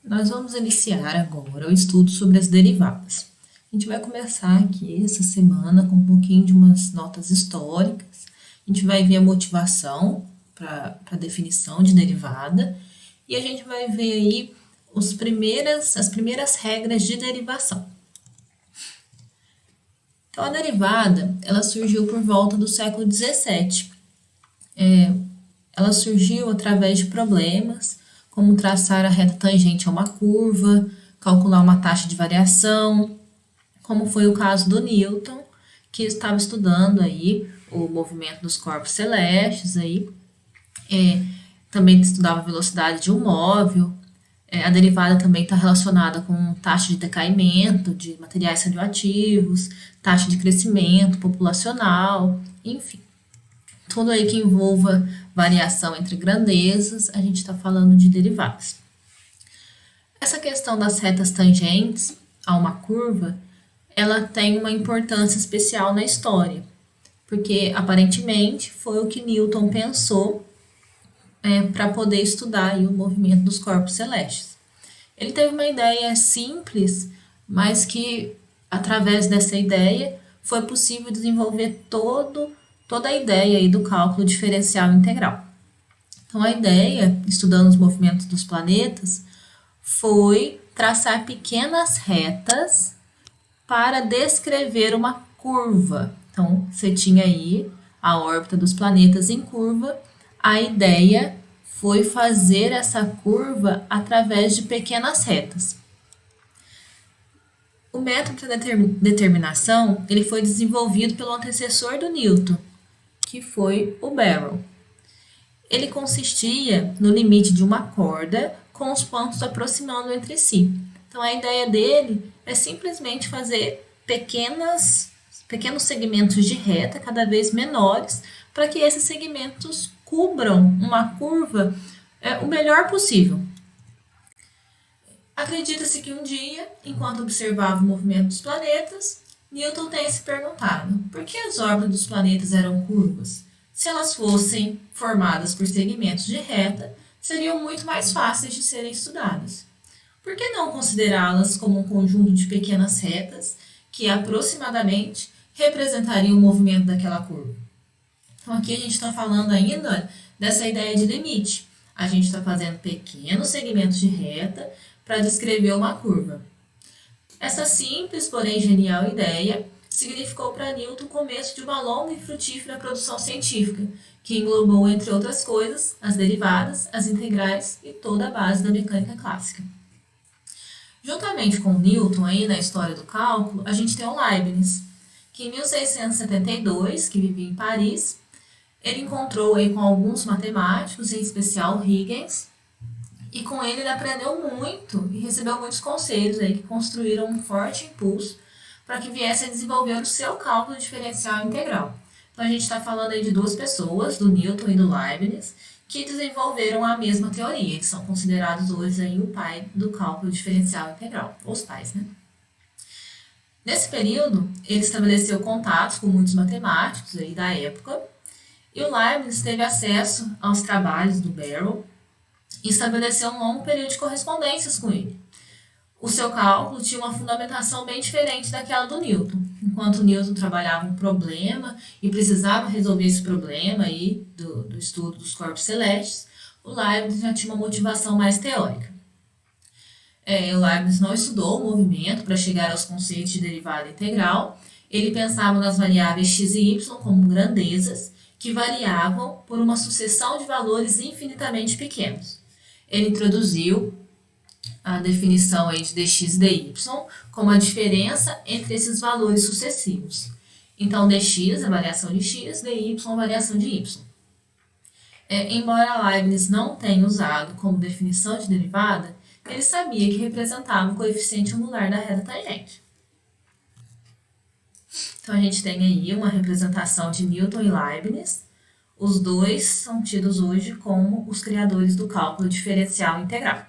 Nós vamos iniciar agora o estudo sobre as derivadas. A gente vai começar aqui essa semana com um pouquinho de umas notas históricas. A gente vai ver a motivação para a definição de derivada e a gente vai ver aí as primeiras regras de derivação. Então, a derivada, ela surgiu por volta do século XVII. Ela surgiu através de problemas, como traçar a reta tangente a uma curva, calcular uma taxa de variação, como foi o caso do Newton, que estava estudando aí o movimento dos corpos celestes, também estudava a velocidade de um móvel. A derivada também está relacionada com taxa de decaimento de materiais radioativos, taxa de crescimento populacional, enfim. Tudo aí que envolva variação entre grandezas, a gente está falando de derivadas. Essa questão das retas tangentes a uma curva, ela tem uma importância especial na história, porque aparentemente foi o que Newton pensou para poder estudar aí o movimento dos corpos celestes. Ele teve uma ideia simples, mas que através dessa ideia foi possível desenvolver toda a ideia aí do cálculo diferencial integral. Então, a ideia, estudando os movimentos dos planetas, foi traçar pequenas retas para descrever uma curva. Então, você tinha aí a órbita dos planetas em curva. A ideia foi fazer essa curva através de pequenas retas. O método de determinação ele foi desenvolvido pelo antecessor do Newton, que foi o Barrow. Ele consistia no limite de uma corda com os pontos aproximando entre si. Então, a ideia dele é simplesmente fazer pequenos segmentos de reta cada vez menores para que esses segmentos cubram uma curva o melhor possível. Acredita-se que um dia, enquanto observava o movimento dos planetas, Newton tenha se perguntado por que as órbitas dos planetas eram curvas? Se elas fossem formadas por segmentos de reta, seriam muito mais fáceis de serem estudadas. Por que não considerá-las como um conjunto de pequenas retas que aproximadamente representariam o movimento daquela curva? Então, aqui a gente está falando ainda dessa ideia de limite. A gente está fazendo pequenos segmentos de reta para descrever uma curva. Essa simples, porém genial ideia significou para Newton o começo de uma longa e frutífera produção científica, que englobou, entre outras coisas, as derivadas, as integrais e toda a base da mecânica clássica. Juntamente com Newton, aí na história do cálculo, a gente tem o Leibniz, que em 1672, que vivia em Paris, ele encontrou aí com alguns matemáticos, em especial Huygens, e com ele aprendeu muito e recebeu muitos conselhos aí que construíram um forte impulso para que viesse a desenvolver o seu cálculo diferencial integral. Então, a gente está falando aí de duas pessoas, do Newton e do Leibniz, que desenvolveram a mesma teoria. Eles são considerados hoje aí o pai do cálculo diferencial integral, os pais, né? Nesse período, ele estabeleceu contatos com muitos matemáticos aí da época, e o Leibniz teve acesso aos trabalhos do Barrow e estabeleceu um longo período de correspondências com ele. O seu cálculo tinha uma fundamentação bem diferente daquela do Newton. Enquanto o Newton trabalhava um problema e precisava resolver esse problema aí do estudo dos corpos celestes, o Leibniz já tinha uma motivação mais teórica. O Leibniz não estudou o movimento para chegar aos conceitos de derivada integral. Ele pensava nas variáveis x e y como grandezas que variavam por uma sucessão de valores infinitamente pequenos. Ele introduziu a definição aí de dx e dy como a diferença entre esses valores sucessivos. Então, dx é a variação de x, dy é a variação de y. Embora Leibniz não tenha usado como definição de derivada, ele sabia que representava o coeficiente angular da reta tangente. Então, a gente tem aí uma representação de Newton e Leibniz. Os dois são tidos hoje como os criadores do cálculo diferencial integral.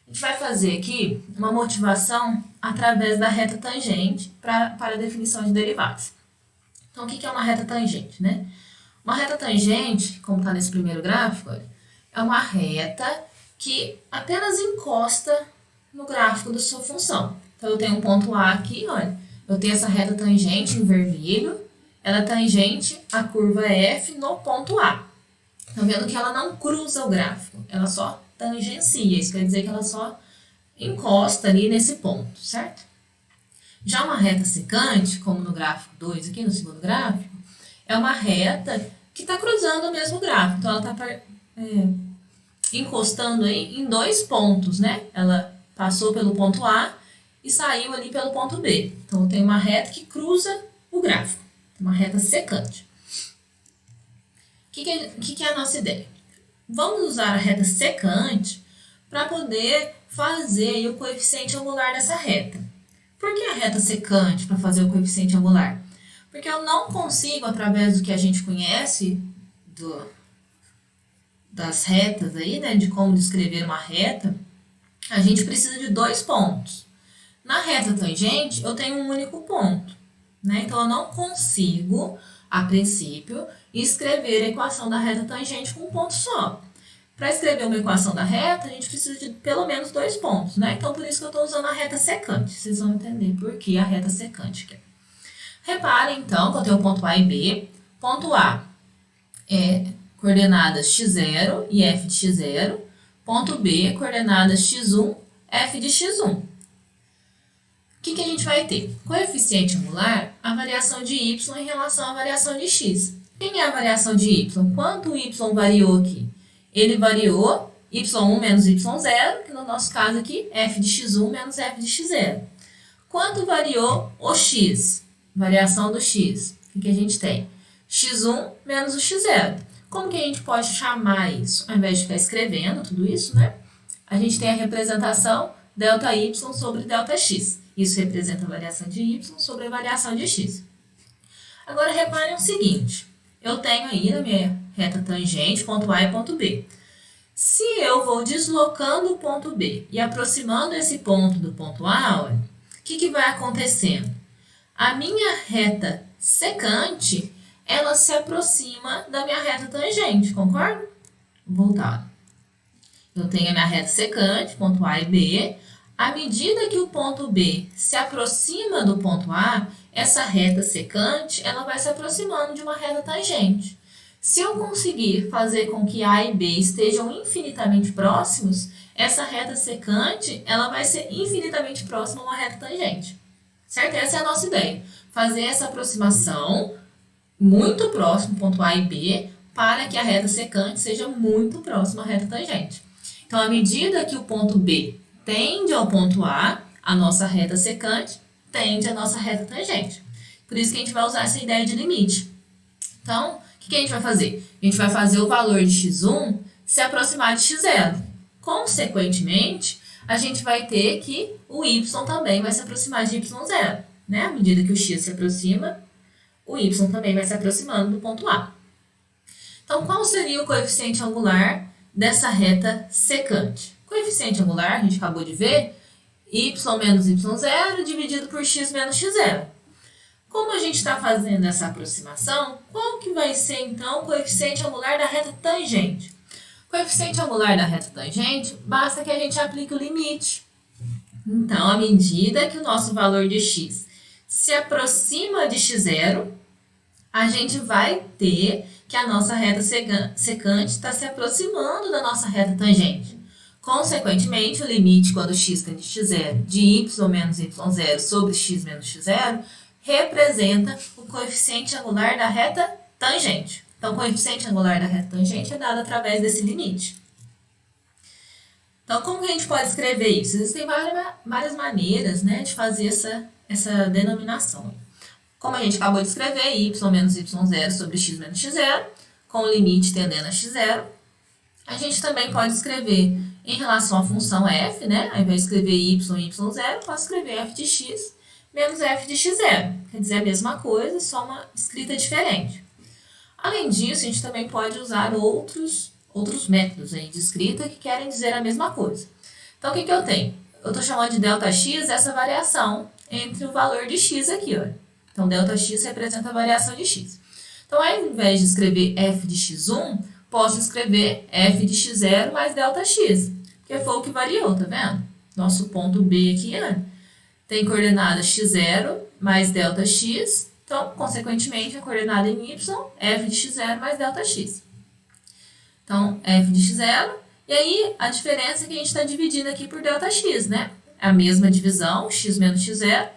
A gente vai fazer aqui uma motivação através da reta tangente para a definição de derivadas. Então, o que é uma reta tangente, né? Uma reta tangente, como está nesse primeiro gráfico, é uma reta que apenas encosta no gráfico da sua função. Então, eu tenho um ponto A aqui, olha. Eu tenho essa reta tangente em vermelho. Ela é tangente à curva F no ponto A. Estão vendo que ela não cruza o gráfico, ela só tangencia. Isso quer dizer que ela só encosta ali nesse ponto, certo? Já uma reta secante, como no gráfico 2, aqui no segundo gráfico, é uma reta que está cruzando o mesmo gráfico. Então, ela está encostando aí em dois pontos, né? Ela passou pelo ponto A e saiu ali pelo ponto B. Então, eu tenho uma reta que cruza o gráfico, uma reta secante. O que é a nossa ideia? Vamos usar a reta secante para poder fazer aí o coeficiente angular dessa reta. Por que a reta secante para fazer o coeficiente angular? Porque eu não consigo, através do que a gente conhece das retas aí, né, de como descrever uma reta, a gente precisa de dois pontos. Na reta tangente, eu tenho um único ponto, né? Então, eu não consigo, a princípio, escrever a equação da reta tangente com um ponto só. Para escrever uma equação da reta, a gente precisa de pelo menos dois pontos, né? Então, por isso que eu estou usando a reta secante. Vocês vão entender por que a reta secante aqui. Reparem, então, que eu tenho o ponto A e B. Ponto A é coordenadas x0 e f de x0. Ponto B, coordenadas x1, f de x1. O que a gente vai ter? Coeficiente angular, a variação de y em relação à variação de x. Quem é a variação de y? Quanto o y variou aqui? Ele variou y1 menos y0, que no nosso caso aqui, f de x1 menos f de x0. Quanto variou o x? Variação do x. O que a gente tem? x1 menos o x0. Como que a gente pode chamar isso? Ao invés de ficar escrevendo tudo isso, né? A gente tem a representação ΔY sobre ΔX. Isso representa a variação de y sobre a variação de x. Agora, reparem o seguinte. Eu tenho aí na minha reta tangente, ponto A e ponto B. Se eu vou deslocando o ponto B e aproximando esse ponto do ponto A, olha, o que vai acontecendo? A minha reta secante, ela se aproxima da minha reta tangente, concorda? Vou voltar. Eu tenho a minha reta secante, ponto A e B. À medida que o ponto B se aproxima do ponto A, essa reta secante, ela vai se aproximando de uma reta tangente. Se eu conseguir fazer com que A e B estejam infinitamente próximos, essa reta secante, ela vai ser infinitamente próxima a uma reta tangente. Certo? Essa é a nossa ideia. Fazer essa aproximação muito próximo, ponto A e B, para que a reta secante seja muito próxima à reta tangente. Então, à medida que o ponto B tende ao ponto A, a nossa reta secante tende à nossa reta tangente. Por isso que a gente vai usar essa ideia de limite. Então, o que a gente vai fazer? A gente vai fazer o valor de x1 se aproximar de x0. Consequentemente, a gente vai ter que o y também vai se aproximar de y0. Né? À medida que o x se aproxima, o y também vai se aproximando do ponto A. Então, qual seria o coeficiente angular dessa reta secante? Coeficiente angular, a gente acabou de ver, y menos y0 dividido por x menos x0. Como a gente está fazendo essa aproximação, qual que vai ser, então, o coeficiente angular da reta tangente? O coeficiente angular da reta tangente, basta que a gente aplique o limite. Então, à medida que o nosso valor de x se aproxima de x0, a gente vai ter que a nossa reta secante está se aproximando da nossa reta tangente. Consequentemente, o limite quando x tende a x0 de y menos y0 sobre x menos x0 representa o coeficiente angular da reta tangente. Então, o coeficiente angular da reta tangente é dado através desse limite. Então, como que a gente pode escrever isso? Existem várias maneiras, né, de fazer essa denominação. Como a gente acabou de escrever, y menos y0 sobre x menos x0, com o limite tendendo a x0. A gente também pode escrever em relação à função f, né? Ao invés de escrever y e y0, posso escrever f de x menos f de x0. Quer dizer a mesma coisa, só uma escrita diferente. Além disso, a gente também pode usar outros métodos aí de escrita que querem dizer a mesma coisa. Então, o que eu tenho? Eu estou chamando de ΔX essa variação entre o valor de x aqui, ó. Então, ΔX representa a variação de x. Então, ao invés de escrever f de x1, posso escrever f de x0 mais ΔX, que foi o que variou, tá vendo? Nosso ponto B aqui, tem coordenada x0 mais delta x. Então, consequentemente, a coordenada em y, f de x0 mais delta x. Então, f de x0. E aí, a diferença é que a gente está dividindo aqui por delta x, né? É a mesma divisão, x menos x0,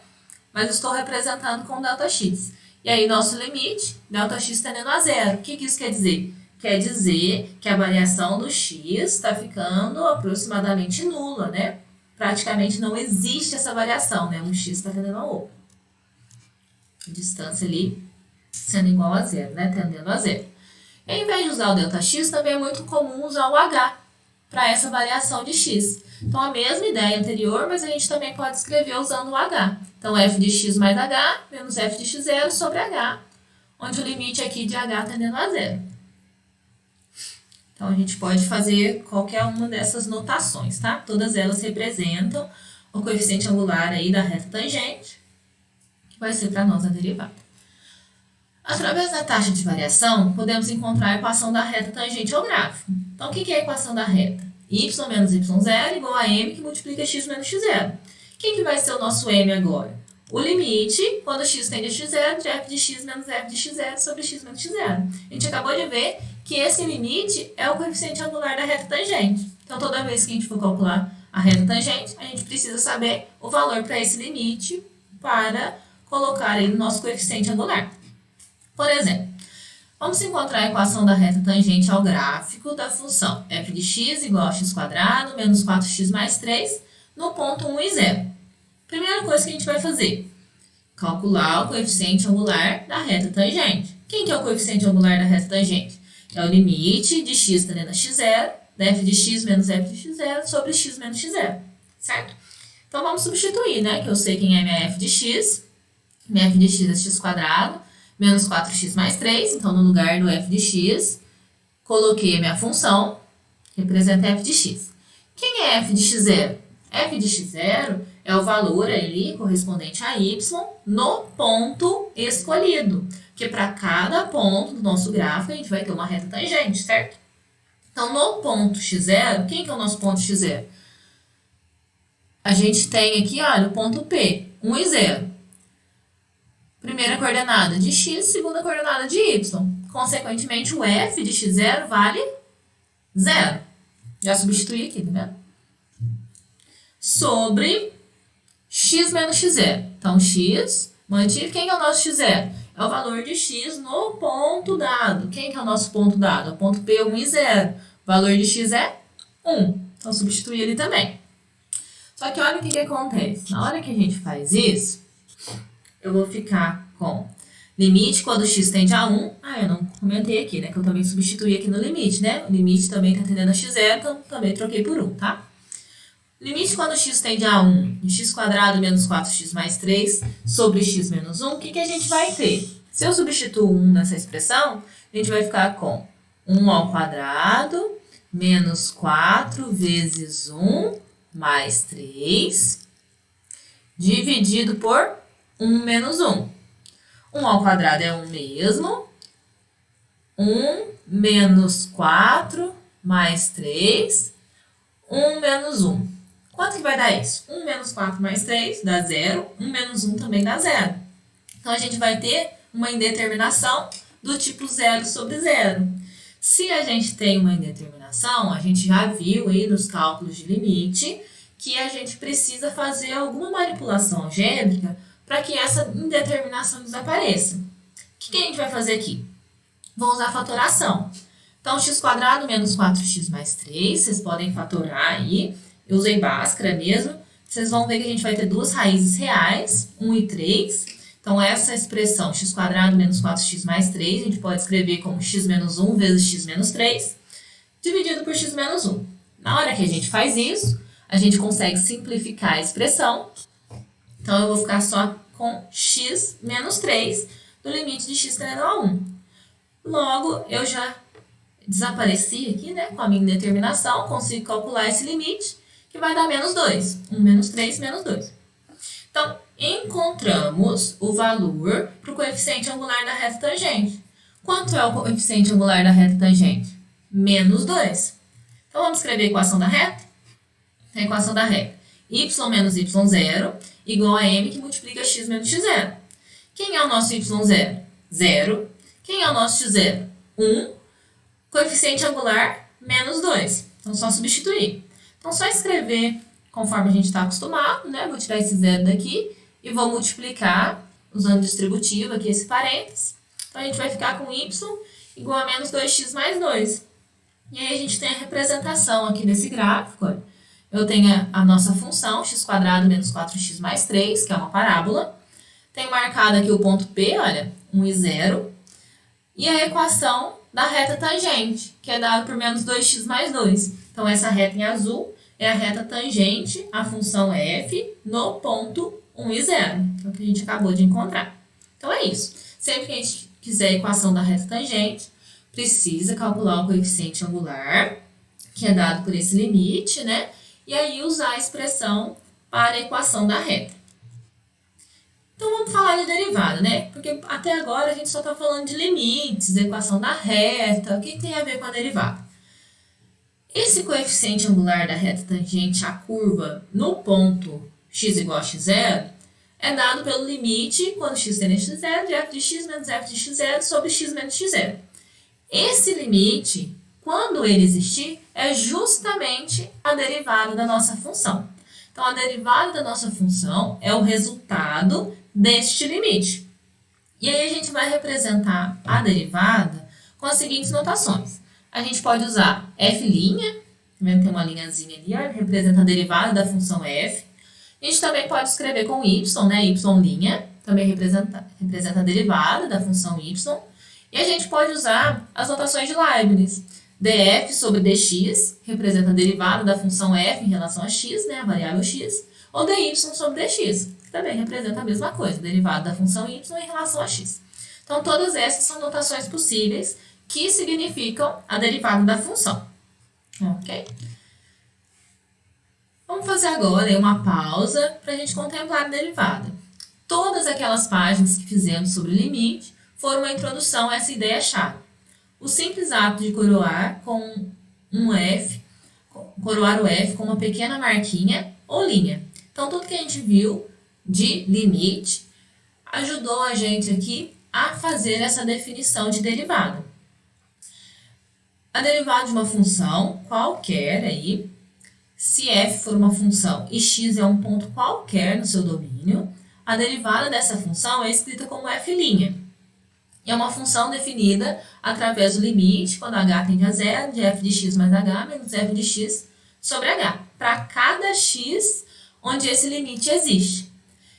mas eu estou representando com delta x. E aí, nosso limite, delta x tendendo a zero. O que isso quer dizer? Quer dizer que a variação do x está ficando aproximadamente nula, né? Praticamente não existe essa variação, né? Um x está tendendo ao outro. A distância ali sendo igual a zero, né? Tendendo a zero. E ao invés de usar o Δx, também é muito comum usar o h para essa variação de x. Então, a mesma ideia anterior, mas a gente também pode escrever usando o h. Então, f de x mais h menos f de x0 sobre h, onde o limite aqui de h tendendo a zero. Então, a gente pode fazer qualquer uma dessas notações, tá? Todas elas representam o coeficiente angular aí da reta tangente, que vai ser para nós a derivada. Através da taxa de variação, podemos encontrar a equação da reta tangente ao gráfico. Então, o que é a equação da reta? Y menos y0 igual a m que multiplica x menos x0. Quem que vai ser o nosso m agora? O limite, quando x tende a x0, de f de x menos f de x0 sobre x menos x0. A gente acabou de ver que esse limite é o coeficiente angular da reta tangente. Então, toda vez que a gente for calcular a reta tangente, a gente precisa saber o valor para esse limite para colocar aí no nosso coeficiente angular. Por exemplo, vamos encontrar a equação da reta tangente ao gráfico da função f de x igual a x² menos 4x mais 3 no ponto 1 e 0. Primeira coisa que a gente vai fazer, calcular o coeficiente angular da reta tangente. Quem que é o coeficiente angular da reta tangente? É o limite de x tendendo a x0, da f de x menos f de x0 sobre x menos x0, certo? Então, vamos substituir, né? Que eu sei quem é minha f de x. Minha f de x é x² menos 4x mais 3. Então, no lugar do f de x, coloquei a minha função, representa f de x. Quem é f de x0? F de x0 é o valor ali correspondente a y no ponto escolhido. Porque para cada ponto do nosso gráfico, a gente vai ter uma reta tangente, certo? Então, no ponto x0, quem que é o nosso ponto x0? A gente tem aqui, olha, o ponto P, 1 e 0. Primeira coordenada de x, segunda coordenada de y. Consequentemente, o f de x0 vale 0. Já substituí aqui, tá vendo? Sobre x menos x0. Então, x, mantive. Quem é o nosso x0? É o valor de x no ponto dado. Quem que é o nosso ponto dado? É o ponto P, 1 e 0. O valor de x é 1. Então, substituir ele também. Só que olha o que acontece. Na hora que a gente faz isso, eu vou ficar com limite quando x tende a 1. Eu não comentei aqui, né? Que eu também substituí aqui no limite, né? O limite também está tendendo a x0, então também troquei por 1, tá? Limite quando x tende a 1 de x² menos 4x mais 3 sobre x menos 1, o que a gente vai ter? Se eu substituo 1 nessa expressão, a gente vai ficar com 1 ao quadrado menos 4 vezes 1 mais 3 dividido por 1 menos 1. 1 ao quadrado é 1 mesmo. 1 menos 4 mais 3. 1 menos 1. Quanto que vai dar isso? 1 menos 4 mais 3 dá 0. 1 menos 1 também dá 0. Então, a gente vai ter uma indeterminação do tipo 0 sobre 0. Se a gente tem uma indeterminação, a gente já viu aí nos cálculos de limite que a gente precisa fazer alguma manipulação algébrica para que essa indeterminação desapareça. O que a gente vai fazer aqui? Vou usar a fatoração. Então, x² menos 4x mais 3, vocês podem fatorar aí. Eu usei Bhaskara mesmo. Vocês vão ver que a gente vai ter duas raízes reais, 1 e 3. Então, essa expressão x² menos 4x mais 3, a gente pode escrever como x menos 1 vezes x menos 3, dividido por x menos 1. Na hora que a gente faz isso, a gente consegue simplificar a expressão. Então, eu vou ficar só com x menos 3 do limite de x tendendo a 1. Logo, eu já desapareci aqui, né, com a minha indeterminação, consigo calcular esse limite, que vai dar menos 2. 1 menos 3, menos 2. Então, encontramos o valor para o coeficiente angular da reta tangente. Quanto é o coeficiente angular da reta tangente? Menos 2. Então, vamos escrever a equação da reta? A equação da reta. y menos y0 igual a m que multiplica x menos x0. Quem é o nosso y0? 0. Quem é o nosso x0? 1. Coeficiente angular, menos 2. Então, só substituir. Então, só escrever conforme a gente está acostumado, né? Vou tirar esse 0 daqui e vou multiplicar, usando o distributivo aqui, esse parênteses. Então, a gente vai ficar com y igual a menos 2x mais 2. E aí, a gente tem a representação aqui desse gráfico. Olha. Eu tenho a nossa função, x² menos 4x mais 3, que é uma parábola. Tenho marcado aqui o ponto P, olha, 1 e 0. E a equação da reta tangente, que é dada por menos 2x mais 2. Então, essa reta em azul é a reta tangente à função f no ponto 1 e 0, que é o que a gente acabou de encontrar. Então, é isso. Sempre que a gente quiser a equação da reta tangente, precisa calcular o coeficiente angular, que é dado por esse limite, né? E aí usar a expressão para a equação da reta. Então, vamos falar de derivada, né? Porque até agora a gente só está falando de limites, equação da reta, o que tem a ver com a derivada? Esse coeficiente angular da reta tangente à curva no ponto x igual a x0 é dado pelo limite, quando x tende a x0, de f de x menos f de x0 sobre x menos x0. Esse limite, quando ele existir, é justamente a derivada da nossa função. Então, a derivada da nossa função é o resultado deste limite. E aí, a gente vai representar a derivada com as seguintes notações. A gente pode usar f', tem uma linhazinha ali, ó, representa a derivada da função f. A gente também pode escrever com y, né, y', também representa a derivada da função y. E a gente pode usar as notações de Leibniz. df sobre dx representa a derivada da função f em relação a x, né, a variável x, ou dy sobre dx, que também representa a mesma coisa, derivada da função y em relação a x. Então, todas essas são notações possíveis que significam a derivada da função. Ok? Vamos fazer agora uma pausa para a gente contemplar a derivada. Todas aquelas páginas que fizemos sobre o limite foram uma introdução a essa ideia-chave. O simples ato de coroar o f com uma pequena marquinha ou linha. Então, tudo que a gente viu de limite ajudou a gente aqui a fazer essa definição de derivada. A derivada de uma função qualquer aí, se f for uma função e x é um ponto qualquer no seu domínio, a derivada dessa função é escrita como f'. É uma função definida através do limite, quando h tende a zero, de f de x mais h menos f de x sobre h, para cada x onde esse limite existe.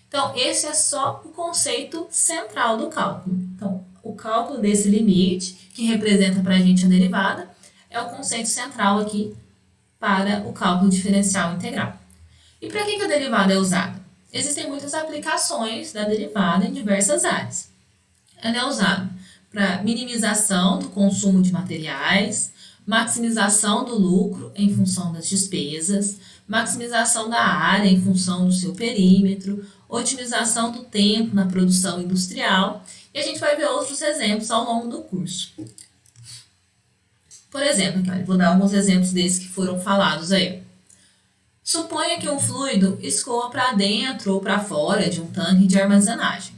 Então, esse é só o conceito central do cálculo. Então, o cálculo desse limite, que representa para a gente a derivada, é o conceito central aqui para o cálculo diferencial integral. E para que a derivada é usada? Existem muitas aplicações da derivada em diversas áreas. Ela é usada para minimização do consumo de materiais, maximização do lucro em função das despesas, maximização da área em função do seu perímetro, otimização do tempo na produção industrial, e a gente vai ver outros exemplos ao longo do curso. Por exemplo, aqui, vou dar alguns exemplos desses que foram falados aí. Suponha que um fluido escoa para dentro ou para fora de um tanque de armazenagem.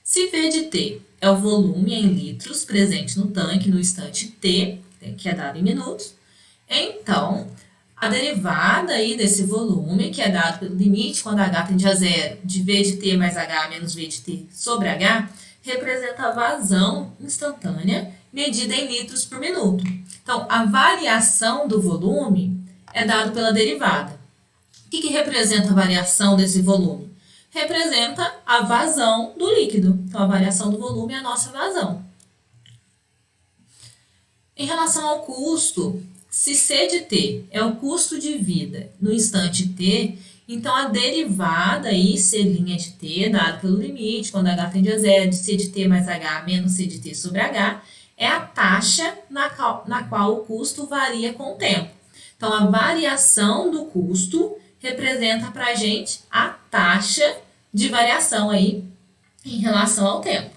Se V de T é o volume em litros presente no tanque no instante T, que é dado em minutos, então a derivada aí desse volume, que é dado pelo limite quando H tende a zero, de V de T mais H menos V de T sobre H, representa a vazão instantânea medida em litros por minuto. Então, a variação do volume é dado pela derivada. O que representa a variação desse volume? Representa a vazão do líquido. Então, a variação do volume é a nossa vazão. Em relação ao custo, se C de T é o custo de vida no instante T, então a derivada aí, C' de T, dado pelo limite, quando H tende a zero, de C de T mais H menos C de T sobre H, é a taxa na qual o custo varia com o tempo. Então, a variação do custo representa para a gente a taxa de variação aí em relação ao tempo.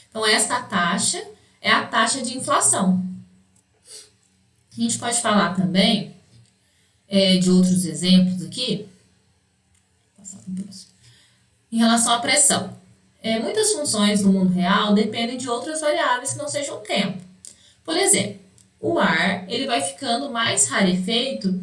Então, essa taxa é a taxa de inflação. A gente pode falar também de outros exemplos aqui. Em relação à pressão, muitas funções do mundo real dependem de outras variáveis que não sejam o tempo. Por exemplo, o ar ele vai ficando mais rarefeito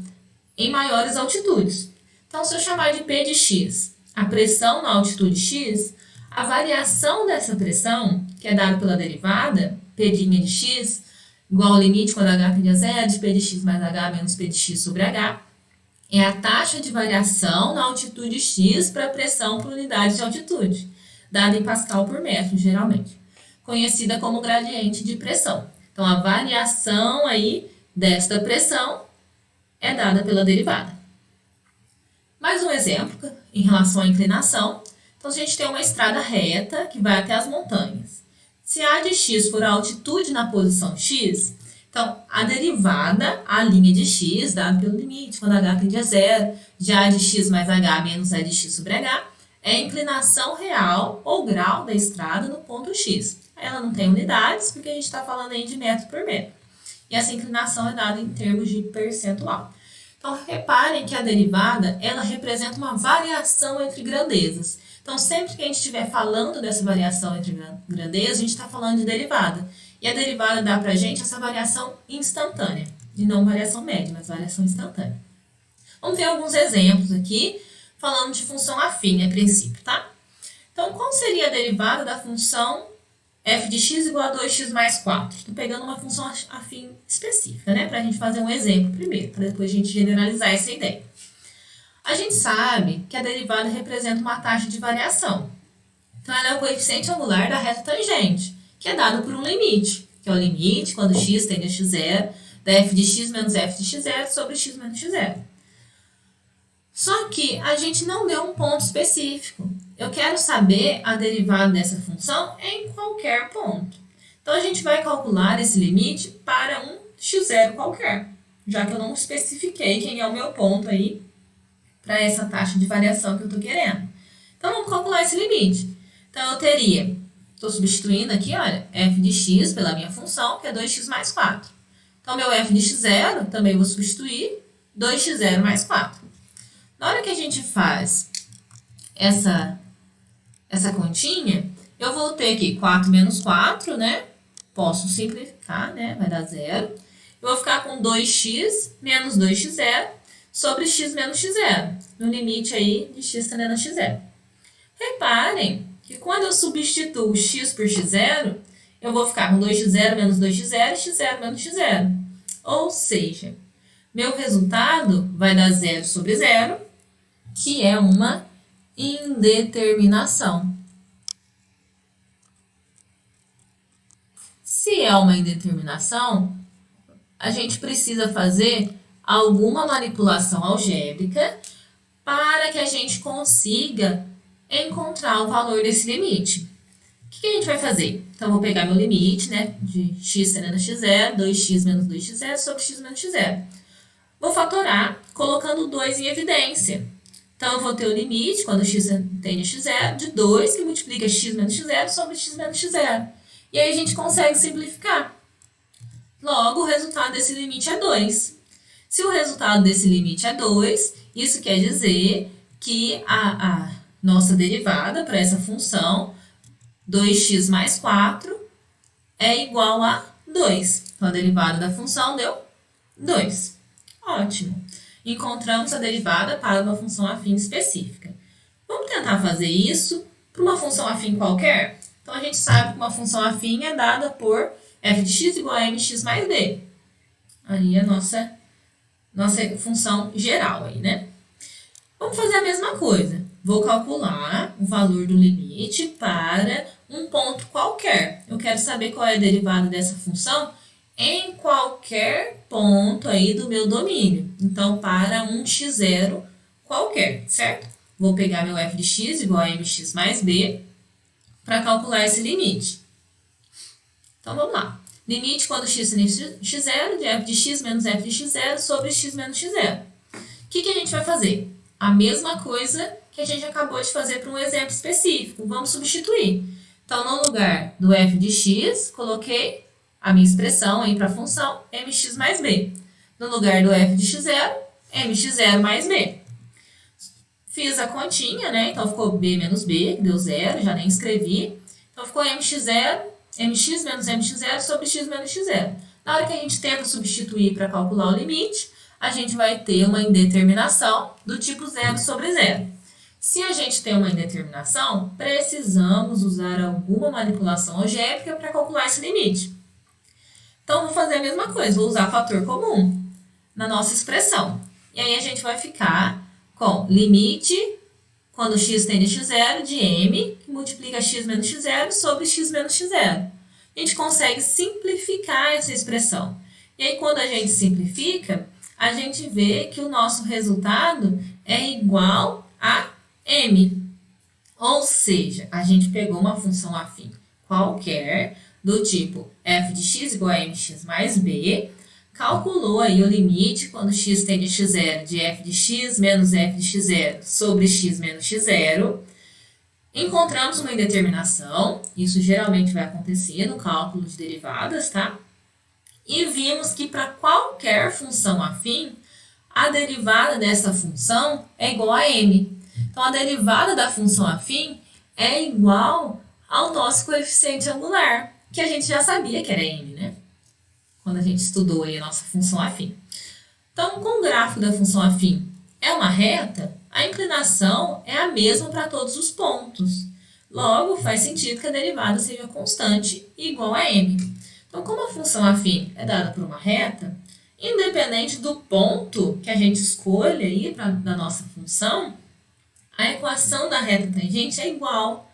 em maiores altitudes. Então, se eu chamar de P de x a pressão na altitude x, a variação dessa pressão, que é dada pela derivada, P' de x, igual ao limite quando h tende a zero, de P de x mais h menos P de x sobre h, é a taxa de variação na altitude x para a pressão por unidade de altitude, dada em Pascal por metro, geralmente, conhecida como gradiente de pressão. Então, a variação aí desta pressão é dada pela derivada. Mais um exemplo em relação à inclinação. Então, a gente tem uma estrada reta que vai até as montanhas. Se a de x for a altitude na posição x, então a derivada, a linha de x, dada pelo limite, quando h tende a zero, de a de x mais h menos a de x sobre h, é a inclinação real ou grau da estrada no ponto x. Ela não tem unidades, porque a gente está falando aí de metro por metro. E essa inclinação é dada em termos de percentual. Então, reparem que a derivada, ela representa uma variação entre grandezas. Então, sempre que a gente estiver falando dessa variação entre grandezas, a gente está falando de derivada. E a derivada dá para a gente essa variação instantânea. E não variação média, mas variação instantânea. Vamos ver alguns exemplos aqui, falando de função afim, a princípio, tá? Então, qual seria a derivada da função f de x igual a 2x mais 4? Estou pegando uma função afim específica, né? Para a gente fazer um exemplo primeiro, para depois a gente generalizar essa ideia. A gente sabe que a derivada representa uma taxa de variação. Então, ela é o coeficiente angular da reta tangente, que é dado por um limite, que é o limite, quando x tende a x0, da f de x menos f de x0 sobre x menos x0. Só que a gente não deu um ponto específico. Eu quero saber a derivada dessa função em qualquer ponto. Então, a gente vai calcular esse limite para um x0 qualquer, já que eu não especifiquei quem é o meu ponto aí para essa taxa de variação que eu estou querendo. Então, vamos calcular esse limite. Então, eu teria, estou substituindo aqui, olha, f de x pela minha função, que é 2x mais 4. Então, meu f de x0, também vou substituir 2x0 mais 4. Na hora que a gente faz essa continha, eu vou ter aqui 4 menos 4, né? Posso simplificar, né? Vai dar 0. Eu vou ficar com 2x menos 2x0 sobre x menos x0, no limite aí de x tendendo a x0. Reparem que quando eu substituo x por x0, eu vou ficar com 2x0 menos 2x0 e x0 menos x0. Ou seja, meu resultado vai dar 0 sobre 0, que é uma indeterminação. Se é uma indeterminação, a gente precisa fazer alguma manipulação algébrica para que a gente consiga encontrar o valor desse limite. O que a gente vai fazer? Então, eu vou pegar meu limite, né, de x tendendo a x0, 2x menos 2x0 sobre x menos x0. Vou fatorar colocando 2 em evidência. Então, eu vou ter o limite, quando x tende a x0, de 2, que multiplica x menos x0 sobre x menos x0. E aí, a gente consegue simplificar. Logo, o resultado desse limite é 2. Se o resultado desse limite é 2, isso quer dizer que a nossa derivada para essa função, 2x mais 4, é igual a 2. Então, a derivada da função deu 2. Ótimo. Encontramos a derivada para uma função afim específica. Vamos tentar fazer isso para uma função afim qualquer? Então, a gente sabe que uma função afim é dada por f de x igual a mx mais b. Aí a nossa função geral aí, né? Vamos fazer a mesma coisa. Vou calcular o valor do limite para um ponto qualquer. Eu quero saber qual é a derivada dessa função em qualquer ponto aí do meu domínio. Então, para um x0 qualquer, certo? Vou pegar meu f de x igual a mx mais b para calcular esse limite. Então, vamos lá. Limite quando x tende a x0 de f de x menos f de x0 sobre x menos x0. O que a gente vai fazer? A mesma coisa que a gente acabou de fazer para um exemplo específico. Vamos substituir. Então, no lugar do f de x, coloquei a minha expressão aí para a função mx mais b. No lugar do f de x0, mx0 mais b. Fiz a continha, né? Então ficou b menos b, que deu 0, já nem escrevi. Então ficou mx0, mx menos mx0 sobre x menos x0. Na hora que a gente tenta substituir para calcular o limite, a gente vai ter uma indeterminação do tipo 0 sobre 0. Se a gente tem uma indeterminação, precisamos usar alguma manipulação algébrica para calcular esse limite. Então, vou fazer a mesma coisa, vou usar fator comum na nossa expressão. E aí a gente vai ficar com limite, quando x tende a x0, de m, que multiplica x menos x0 sobre x menos x0. A gente consegue simplificar essa expressão. E aí, quando a gente simplifica, a gente vê que o nosso resultado é igual a m. Ou seja, a gente pegou uma função afim qualquer, do tipo f de x igual a mx mais b, calculou aí o limite quando x tende a x0 de f de x menos f de x0 sobre x menos x0. Encontramos uma indeterminação, isso geralmente vai acontecer no cálculo de derivadas, tá? E vimos que para qualquer função afim, a derivada dessa função é igual a m. Então, a derivada da função afim é igual ao nosso coeficiente angular, que a gente já sabia que era m, né? Quando a gente estudou aí a nossa função afim. Então, com o gráfico da função afim é uma reta, a inclinação é a mesma para todos os pontos. Logo, faz sentido que a derivada seja constante e igual a m. Então, como a função afim é dada por uma reta, independente do ponto que a gente escolha aí da nossa função, a equação da reta tangente é igual.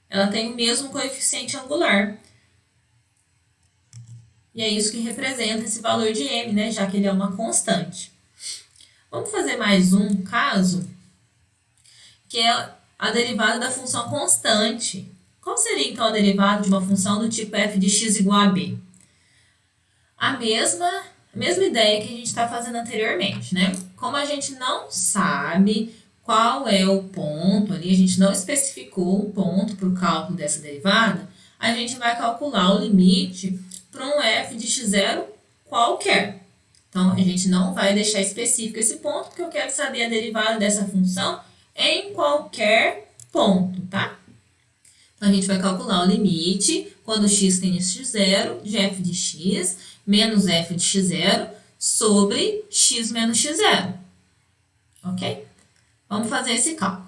Ela tem o mesmo coeficiente angular. E é isso que representa esse valor de m, né? Já que ele é uma constante. Vamos fazer mais um caso, que é a derivada da função constante. Qual seria, então, a derivada de uma função do tipo f de x igual a b? A mesma ideia que a gente está fazendo anteriormente, né? Como a gente não sabe qual é o ponto ali, a gente não especificou um ponto para o cálculo dessa derivada, a gente vai calcular o limite para um f de x0 qualquer. Então, a gente não vai deixar específico esse ponto, porque eu quero saber a derivada dessa função em qualquer ponto, tá? Então, a gente vai calcular o limite quando x tende a x0 de f de x menos f de x0 sobre x menos x0. Ok? Vamos fazer esse cálculo.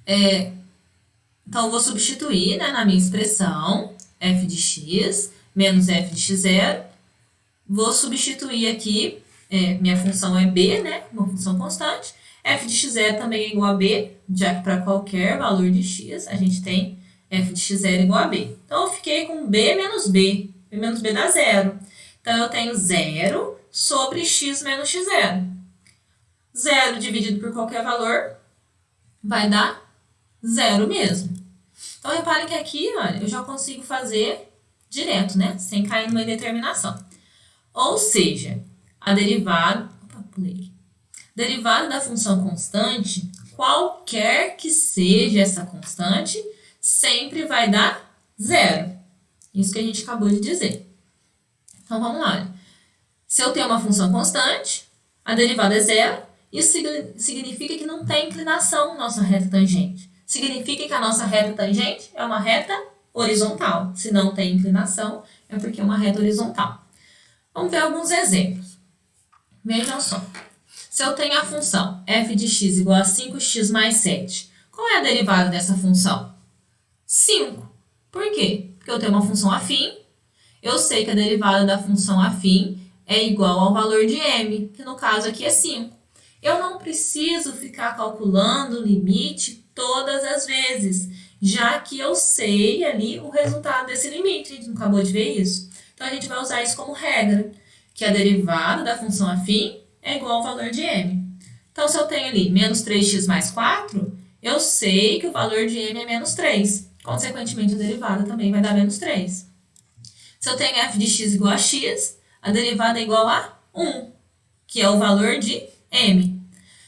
Então, eu vou substituir, né, na minha expressão f de x menos f de x0. Vou substituir aqui, minha função é b, né, uma função constante. F de x0 também é igual a b, já que para qualquer valor de x, a gente tem f de x0 igual a b. Então, eu fiquei com b menos b. B menos b dá 0. Então, eu tenho 0 sobre x menos x0. 0 dividido por qualquer valor vai dar 0 mesmo. Então, reparem que aqui, olha, eu já consigo fazer direto, né? Sem cair numa indeterminação. Ou seja, a derivada da função constante, qualquer que seja essa constante, sempre vai dar 0. Isso que a gente acabou de dizer. Então, vamos lá. Se eu tenho uma função constante, a derivada é 0, isso significa que não tem inclinação nossa reta tangente. Significa que a nossa reta tangente é uma reta horizontal. Se não tem inclinação, é porque é uma reta horizontal. Vamos ver alguns exemplos. Vejam só. Se eu tenho a função f de x igual a 5x mais 7, qual é a derivada dessa função? 5. Por quê? Porque eu tenho uma função afim. Eu sei que a derivada da função afim é igual ao valor de m, que no caso aqui é 5. Eu não preciso ficar calculando o limite todas as vezes, já que eu sei ali o resultado desse limite. A gente não acabou de ver isso? Então, a gente vai usar isso como regra, que a derivada da função afim é igual ao valor de m. Então, se eu tenho ali menos 3x mais 4, eu sei que o valor de m é menos 3. Consequentemente, a derivada também vai dar menos 3. Se eu tenho f de x igual a x, a derivada é igual a 1, que é o valor de m.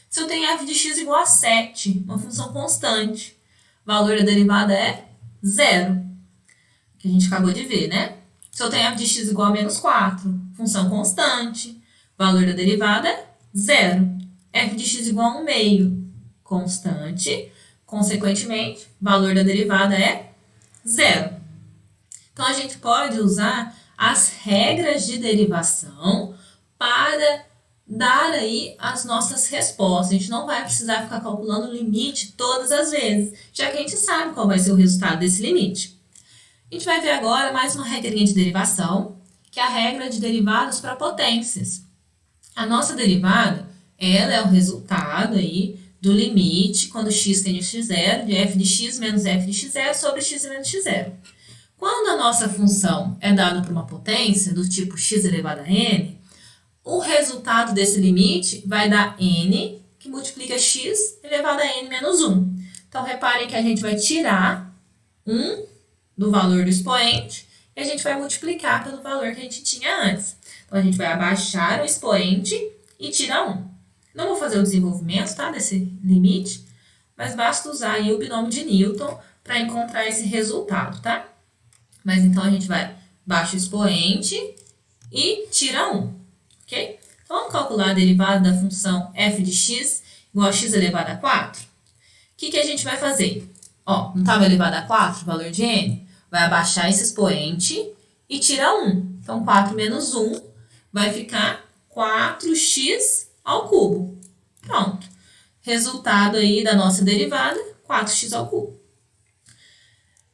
Se eu tenho f de x igual a 7, uma função constante, o valor da derivada é 0, que a gente acabou de ver, né? Se eu tenho f de x igual a menos 4, função constante, o valor da derivada é 0. f de x igual a 1 meio, constante. Consequentemente, o valor da derivada é 0. Então, a gente pode usar as regras de derivação para dar aí as nossas respostas. A gente não vai precisar ficar calculando o limite todas as vezes, já que a gente sabe qual vai ser o resultado desse limite. A gente vai ver agora mais uma regrinha de derivação, que é a regra de derivadas para potências. A nossa derivada, ela é o resultado aí do limite, quando x tende a x0, de f de x menos f de x0 sobre x menos x0. Quando a nossa função é dada por uma potência do tipo x elevado a n, o resultado desse limite vai dar n, que multiplica x elevado a n menos 1. Então, reparem que a gente vai tirar 1 do valor do expoente e a gente vai multiplicar pelo valor que a gente tinha antes. Então, a gente vai abaixar o expoente e tirar 1. Não vou fazer o desenvolvimento, tá, desse limite, mas basta usar aí o binômio de Newton para encontrar esse resultado, tá? Mas então a gente vai baixa o expoente e tira 1, ok? Então, vamos calcular a derivada da função f de x igual a x elevado a 4? O que a gente vai fazer? Ó, não estava elevado a 4 o valor de n? Vai abaixar esse expoente e tira 1. Então, 4 menos 1 vai ficar 4x ao cubo. Pronto. Resultado aí da nossa derivada, 4x ao cubo.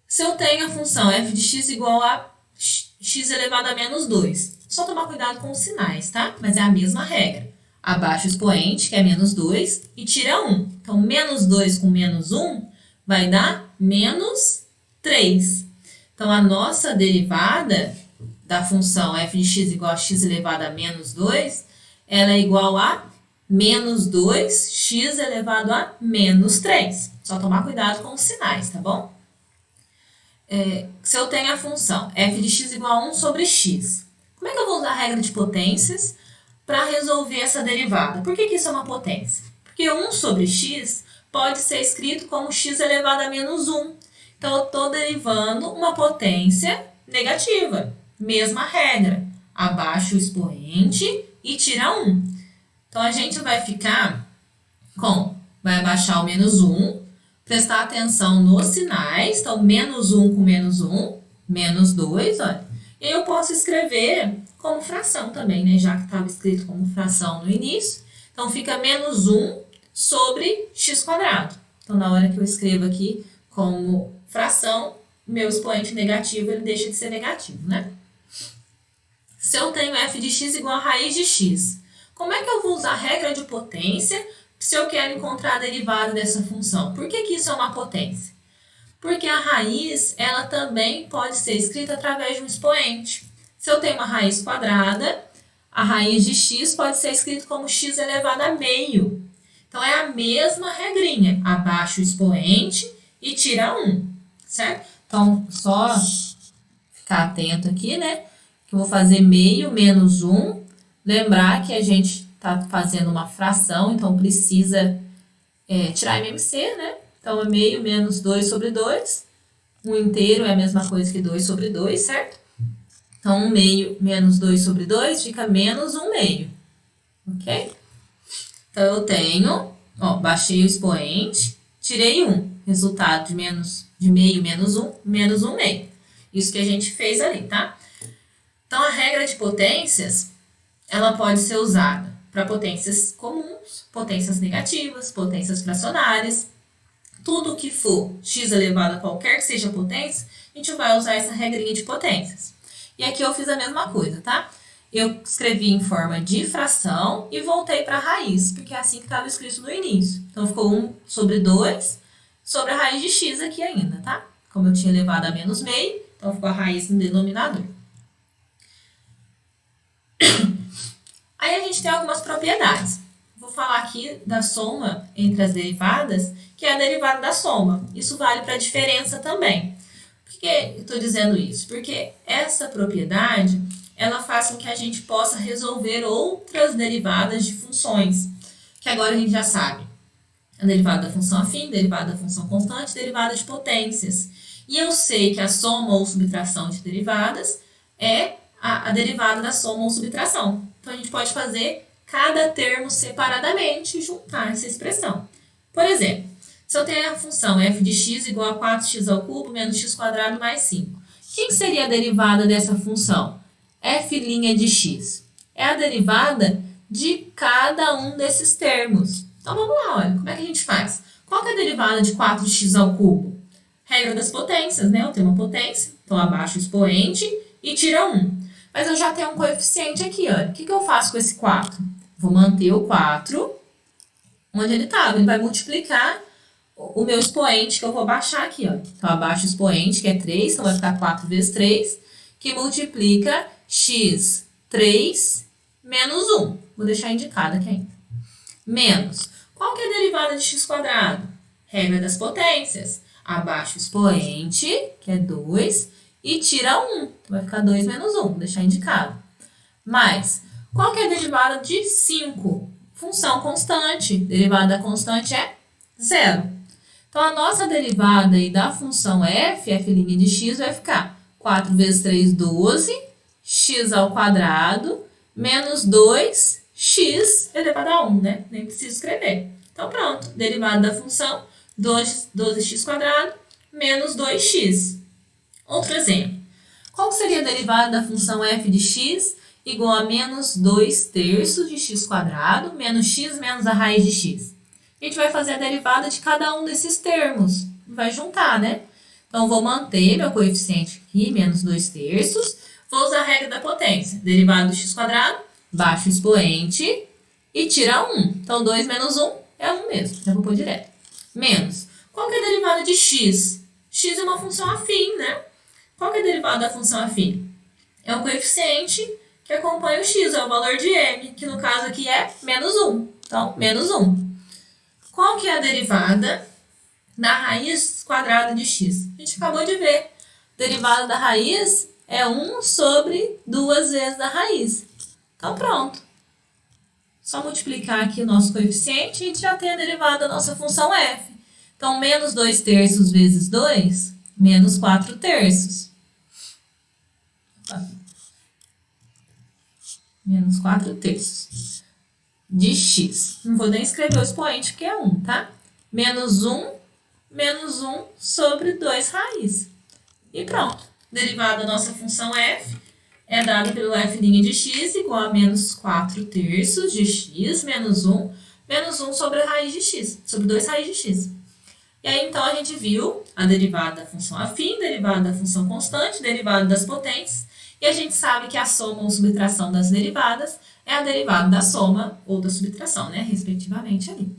Se eu tenho a função f de x igual a x elevado a menos 2, só tomar cuidado com os sinais, tá? Mas é a mesma regra. Abaixa o expoente, que é menos 2, e tira 1. Então, menos 2 com menos 1 vai dar menos 3. Então, a nossa derivada da função f de x igual a x elevado a menos 2, ela é igual a menos 2x elevado a menos 3. Só tomar cuidado com os sinais, tá bom? Se eu tenho a função f de x igual a 1 sobre x, como é que eu vou usar a regra de potências para resolver essa derivada? Por que isso é uma potência? Porque 1 sobre x pode ser escrito como x elevado a menos 1. Então, eu estou derivando uma potência negativa. Mesma regra. Abaixa o expoente e tira 1. Então, a gente vai ficar vai abaixar o menos 1, prestar atenção nos sinais. Então, menos 1 com menos 1, menos 2, olha. E aí eu posso escrever como fração também, né? Já que estava escrito como fração no início. Então, fica menos 1 sobre x quadrado. Então, na hora que eu escrevo aqui como fração, meu expoente negativo, ele deixa de ser negativo, né? Se eu tenho f de x igual a raiz de x, como é que eu vou usar a regra de potência se eu quero encontrar a derivada dessa função? Por que isso é uma potência? Porque a raiz, ela também pode ser escrita através de um expoente. Se eu tenho uma raiz quadrada, a raiz de x pode ser escrita como x elevado a meio. Então, é a mesma regrinha. Abaixa o expoente e tira 1, certo? Então, só ficar atento aqui, né? Que eu vou fazer meio menos 1. Lembrar que a gente está fazendo uma fração, então precisa tirar MMC, né? Então, é meio menos 2 sobre 2. 1 inteiro é a mesma coisa que 2 sobre 2, certo? Então, 1 meio menos 2 sobre 2 fica menos 1 meio. Ok? Então, eu tenho, baixei o expoente, tirei 1. Resultado de meio menos 1, menos 1 meio. Isso que a gente fez ali, tá? Então, a regra de potências, ela pode ser usada para potências comuns, potências negativas, potências fracionárias. Tudo que for x elevado a qualquer que seja potência, a gente vai usar essa regrinha de potências. E aqui eu fiz a mesma coisa, tá? Eu escrevi em forma de fração e voltei para a raiz, porque é assim que estava escrito no início. Então, ficou 1 sobre 2 sobre a raiz de x aqui ainda, tá? Como eu tinha elevado a menos meio, então ficou a raiz no denominador. Aí a gente tem algumas propriedades. Vou falar aqui da soma entre as derivadas, que é a derivada da soma. Isso vale para a diferença também. Por que eu estou dizendo isso? Porque essa propriedade, ela faz com que a gente possa resolver outras derivadas de funções, que agora a gente já sabe. A derivada da função afim, derivada da função constante, derivada de potências. E eu sei que a soma ou subtração de derivadas é a derivada da soma ou subtração. Então, a gente pode fazer cada termo separadamente e juntar essa expressão. Por exemplo, se eu tenho a função f de x igual a 4x ao cubo menos x quadrado mais 5. Quem seria a derivada dessa função? F' de x. É a derivada de cada um desses termos. Então vamos lá, olha, como é que a gente faz? Qual que é a derivada de 4x ao cubo? Regra das potências, né? Eu tenho uma potência, então abaixo o expoente e tira 1. Mas eu já tenho um coeficiente aqui, olha. O que eu faço com esse 4? Vou manter o 4 onde ele estava. Ele vai multiplicar o meu expoente, que eu vou baixar aqui, ó. Então, abaixo o expoente, que é 3, então vai ficar 4 vezes 3, que multiplica x 3 menos 1. Vou deixar indicado aqui ainda. Menos. Qual que é a derivada de x quadrado? Regra das potências. Abaixo o expoente, que é 2, e tira 1. Então, vai ficar 2 menos 1. Vou deixar indicado. Mais. Qual que é a derivada de 5? Função constante. Derivada da constante é 0. Então, a nossa derivada aí da função f, f' de x, vai ficar 4 vezes 3, 12, x ao quadrado, menos 2x elevado a 1, né? Nem preciso escrever. Então, pronto. Derivada da função 12x quadrado, menos 2x. Outro exemplo. Qual seria a derivada da função f de x igual a menos 2 terços de x quadrado, menos x menos a raiz de x? A gente vai fazer a derivada de cada um desses termos. Vai juntar, né? Então, vou manter meu coeficiente aqui, menos 2 terços. Vou usar a regra da potência. Derivada do x quadrado, baixa o expoente e tira 1. Então, 2 menos 1 é 1 mesmo. Já vou pôr direto. Menos. Qual que é a derivada de x? X é uma função afim, né? Qual que é a derivada da função afim? É o coeficiente que acompanha o x, é o valor de m, que no caso aqui é menos 1. Então, menos 1. Qual que é a derivada da raiz quadrada de x? A gente acabou de ver. Derivada da raiz é 1 sobre 2 vezes a raiz. Então, pronto. Só multiplicar aqui o nosso coeficiente e a gente já tem a derivada da nossa função f. Então, menos 2 terços vezes 2, menos 4 terços. Menos 4 terços de x. Não vou nem escrever o expoente, porque é 1, tá? Menos 1 sobre 2 raiz. E pronto. Derivada da nossa função f é dada pelo f' de x igual a menos 4 terços de x menos 1 sobre a raiz de x, sobre 2 raiz de x. E aí, então, a gente viu a derivada da função afim, derivada da função constante, derivada das potências, e a gente sabe que a soma ou subtração das derivadas é a derivada da soma ou da subtração, né, respectivamente ali.